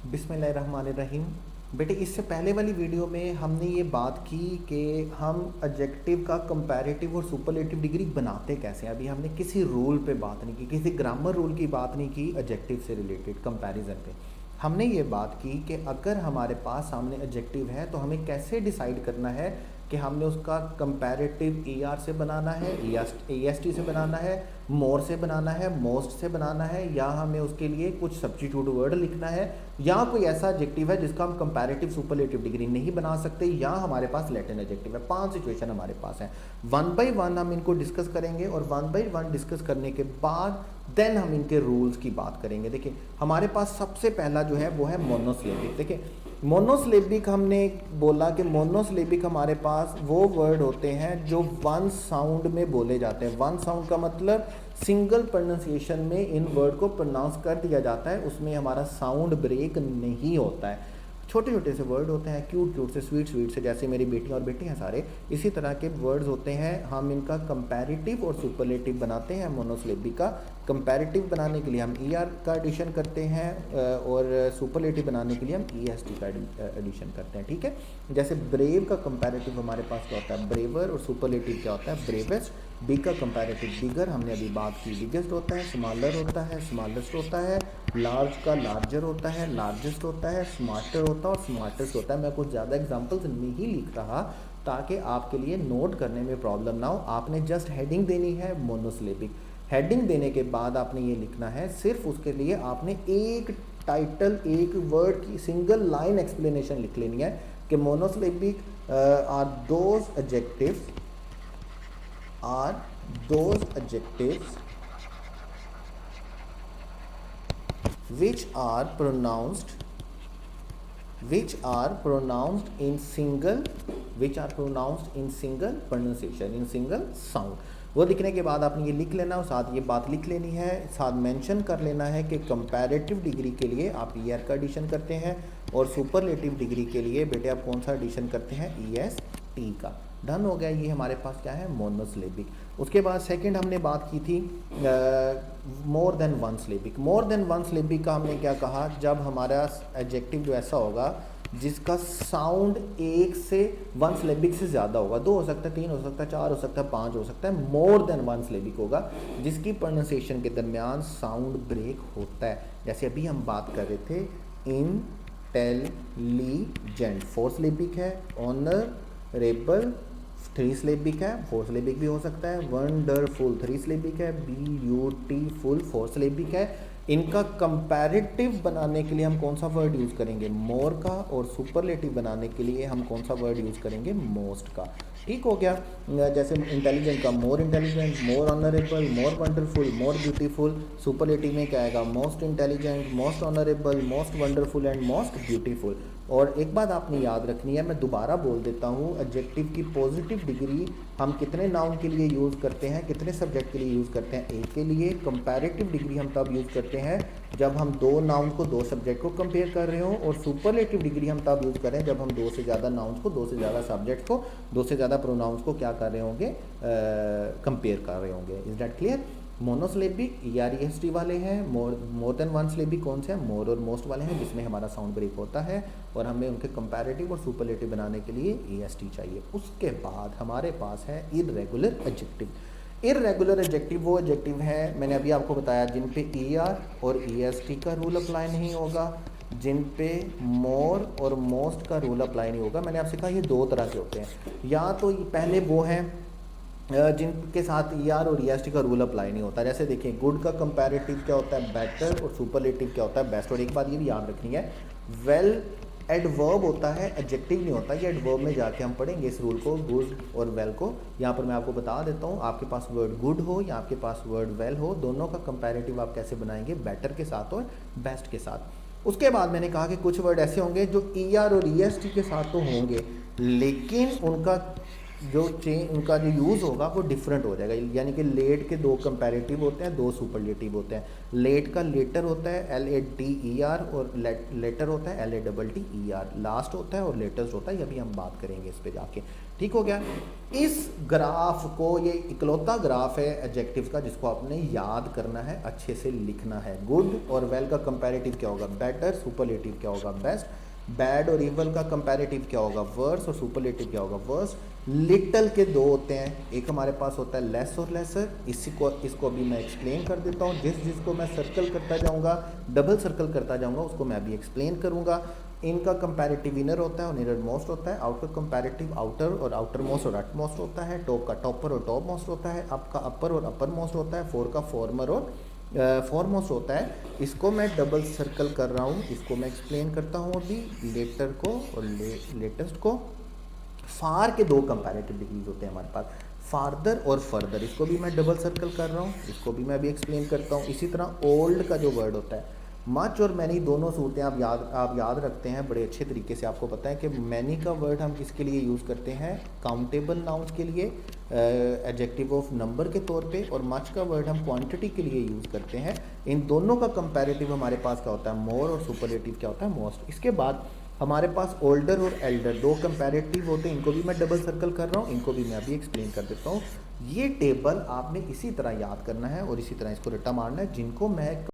बिस्मिल्लाहिर्रहमानिर्रहीम। बेटे इससे पहले वाली वीडियो में हमने ये बात की कि हम एडजेक्टिव का कंपैरेटिव और सुपरलेटिव डिग्री बनाते कैसे हैं। अभी हमने किसी रूल पे बात नहीं की, किसी ग्रामर रूल की बात नहीं की एडजेक्टिव से रिलेटेड कंपैरिजन पे। हमने ये बात की कि अगर हमारे पास सामने एडजेक्टिव है तो हमें कैसे डिसाइड करना है कि हमने उसका कंपैरेटिव ER से बनाना है, EST से बनाना है, मोर से बनाना है, मोस्ट से बनाना है, या हमें उसके लिए कुछ सब्स्टिट्यूट वर्ड लिखना है, या कोई ऐसा एडजेक्टिव है जिसका हम कंपैरेटिव सुपरलेटिव डिग्री नहीं बना सकते, या हमारे पास लैटिन एडजेक्टिव है। 5 सिचुएशन हमारे पास है। 1 बाई 1 हम इनको डिस्कस करेंगे और 1 बाई 1 डिस्कस करने के बाद देन हम इनके रूल्स की बात करेंगे। देखिए हमारे पास सबसे पहला जो है वो है मोनोसिलेबिक। देखिए मोनोसिलेबिक हमने बोला कि मोनोसिलेबिक हमारे पास वो वर्ड होते हैं जो वन साउंड में बोले जाते हैं। वन साउंड का मतलब सिंगल प्रोनाउंसिएशन में इन वर्ड को प्रोनाउंस कर दिया जाता है, उसमें हमारा साउंड ब्रेक नहीं होता है। छोटे छोटे से वर्ड होते हैं, क्यूट क्यूट से, स्वीट स्वीट से, जैसे मेरी बेटियाँ और बेटे हैं सारे, इसी तरह के वर्ड्स होते हैं। हम इनका कंपैरेटिव और सुपरलेटिव बनाते हैं। मोनोसिलेबिक का कंपैरेटिव बनाने के लिए हम ER का एडिशन करते हैं और सुपरलेटिव बनाने के लिए हम EST का एडिशन करते हैं। ठीक है, जैसे ब्रेव का कंपैरेटिव हमारे पास क्या होता है, ब्रेवर, और सुपरलेटिव क्या होता है, ब्रेवेस्ट। बिग का कंपैरेटिव बिगर, हमने अभी बात की, बिगेस्ट होता है। स्मॉलर होता है, स्मॉलेस्ट होता है। लार्ज का लार्जर होता है, लार्जेस्ट होता है। स्मार्टर होता है और स्मार्टेस्ट होता है। मैं कुछ ज़्यादा एग्जांपल्स नहीं लिख रहा ताकि आपके लिए नोट करने में प्रॉब्लम ना हो। आपने जस्ट हेडिंग देनी है मोनोसिलेबिक। हेडिंग देने के बाद आपने ये लिखना है, सिर्फ उसके लिए आपने एक टाइटल, एक वर्ड की सिंगल लाइन एक्सप्लेनेशन लिख लेनी है कि monosyllabic are those adjectives which are pronounced in single pronunciation, in single sound। वो लिखने के बाद आपने ये लिख लेना और साथ ये बात लिख लेनी है, साथ मेंशन कर लेना है कि कंपैरेटिव डिग्री के लिए आप ER का एडिशन करते हैं और सुपरलेटिव डिग्री के लिए बेटे आप कौन सा एडिशन करते हैं, EST का। डन हो गया, ये हमारे पास क्या है, मोनोसिलेबिक। उसके बाद सेकंड हमने बात की थी more than one syllabic. More than one syllabic का हमने क्या कहा, जब हमारा एडजेक्टिव जो ऐसा होगा जिसका साउंड एक से वन सिलेबिक से ज़्यादा होगा, 2 हो सकता है, 3 हो सकता है, 4 हो सकता है, 5 हो सकता है। मोर देन वन सिलेबिक होगा जिसकी प्रोनाउंसिएशन के दरमियान साउंड ब्रेक होता है। जैसे अभी हम बात कर रहे थे, इंटेलिजेंट 4 सिलेबिक है, ऑनरेबल 3 सिलेबिक है, 4 सिलेबिक भी हो सकता है, वंडरफुल 3 सिलेबिक है, ब्यूटीफुल 4 सिलेबिक है। इनका कंपैरेटिव बनाने के लिए हम कौन सा वर्ड यूज़ करेंगे, मोर का, और सुपरलेटिव बनाने के लिए हम कौन सा वर्ड यूज़ करेंगे, मोस्ट का। ठीक हो गया। जैसे इंटेलिजेंट का मोर इंटेलिजेंट, मोर ऑनरेबल, मोर वंडरफुल, मोर ब्यूटीफुल। सुपरलेटिव में क्या आएगा, most intelligent, most honourable, most wonderful and most beautiful. और एक बात आपने याद रखनी है, मैं दोबारा बोल देता हूँ, एडजेक्टिव की पॉजिटिव डिग्री हम कितने नाउन के लिए यूज़ करते हैं, कितने सब्जेक्ट के लिए यूज़ करते हैं, एक के लिए। कंपैरेटिव डिग्री हम तब यूज़ करते हैं जब हम 2 नाउन को 2 सब्जेक्ट को कंपेयर कर रहे हो, और सुपरलेटिव डिग्री हम तब यूज़ करें जब हम 2 से ज़्यादा नाउन्स को, 2 से ज़्यादा सब्जेक्ट को, 2 से ज़्यादा प्रोनाउंस को क्या कर रहे होंगे, कंपेयर कर रहे होंगे। Is that clear. Monosyllabic ER-EST वाले हैं, मोर देन वन सिलेबिक कौन से हैं, मोर और मोस्ट वाले हैं, जिसमें हमारा साउंड ब्रेक होता है, और हमें उनके कंपैरेटिव और सुपरलेटिव बनाने के लिए EST चाहिए। उसके बाद हमारे पास है इर्रेगुलर एडजेक्टिव। इर्रेगुलर एडजेक्टिव वो एडजेक्टिव है, मैंने अभी आपको बताया, जिन पे ER और EST का रूल अप्लाई नहीं होगा, जिन पे मोर और मोस्ट का रूल अप्लाई नहीं होगा। मैंने आपसे कहा ये 2 तरह के होते हैं, या तो पहले वो हैं जिनके साथ ER और EST का रूल अप्लाई नहीं होता। जैसे देखिए, गुड का कंपैरेटिव क्या होता है, बेटर, और सुपरलेटिव क्या होता है, बेस्ट। और एक बात ये भी याद रखनी है, वेल एडवर्ब होता है, एडजेक्टिव नहीं होता। ये एडवर्ब में जाके हम पढ़ेंगे इस रूल को, गुड और वेल को। यहाँ पर मैं आपको बता देता हूँ, आपके पास वर्ड गुड हो या आपके पास वर्ड वेल हो, दोनों का कंपैरेटिव आप कैसे बनाएंगे, बेटर के साथ और बेस्ट के साथ। उसके बाद मैंने कहा कि कुछ वर्ड ऐसे होंगे जो ER और EST के साथ तो होंगे, लेकिन उनका जो चेंज उनका जो यूज़ होगा वो डिफरेंट हो जाएगा। यानी कि लेट के दो कंपैरेटिव होते हैं, दो सुपरलेटिव होते हैं। लेट का लेटर होता है LATER और लेटर होता है LATTER। लास्ट होता है और लेटेस्ट होता है, ये भी हम बात करेंगे इस पे जाके। ठीक हो गया। इस ग्राफ को, ये इकलौता ग्राफ है एडजेक्टिव का जिसको आपने याद करना है, अच्छे से लिखना है। गुड और वेल का कंपैरेटिव क्या होगा? बेटर। सुपरलेटिव क्या होगा? बेस्ट। बैड और इवल का कंपैरेटिव क्या होगा? वर्स। और सुपरलेटिव क्या होगा? वर्स्ट। लिटल के दो होते हैं, एक हमारे पास होता है लेस और लेसर। इसको भी मैं एक्सप्लेन कर देता हूँ। जिसको मैं सर्कल करता जाऊँगा, डबल सर्कल करता जाऊँगा, उसको मैं भी एक्सप्लेन करूँगा। इनका कंपैरेटिव इनर होता है और इनर मोस्ट होता है। आउटर कंपैरेटिव आउटर और आउटर मोस्ट और अट मोस्ट होता है। टॉप का टॉपर और टॉप मोस्ट होता है। अप का अपर और अपर मोस्ट होता है। फोर का फॉर्मर और फॉरमोस्ट होता है। इसको मैं डबल सर्कल कर रहा हूँ, इसको मैं एक्सप्लेन करता हूँ अभी। लेटर को और लेटेस्ट को। फार के दो कंपैरेटिव डिग्रीज होते हैं हमारे पास, फार्दर और फर्दर। इसको भी मैं डबल सर्कल कर रहा हूँ, इसको भी मैं अभी एक्सप्लेन करता हूँ। इसी तरह ओल्ड का जो वर्ड होता है, मच और मैनी दोनों सूरतें आप याद रखते हैं बड़े अच्छे तरीके से। आपको पता है कि मैनी का वर्ड हम किसके लिए यूज़ करते हैं? काउंटेबल नाउन्स के लिए, एडजेक्टिव ऑफ नंबर के तौर पे। और मच का वर्ड हम क्वांटिटी के लिए यूज़ करते हैं। इन दोनों का कंपैरेटिव हमारे पास क्या होता है? मोर। और सुपरलेटिव क्या होता है? मोस्ट। इसके बाद हमारे पास ओल्डर और एल्डर दो कंपैरेटिव होते हैं, इनको भी मैं डबल सर्कल कर रहा हूँ, इनको भी मैं अभी एक्सप्लेन कर देता हूँ। ये टेबल आपने इसी तरह याद करना है और इसी तरह इसको रट्टा मारना है। जिनको मैं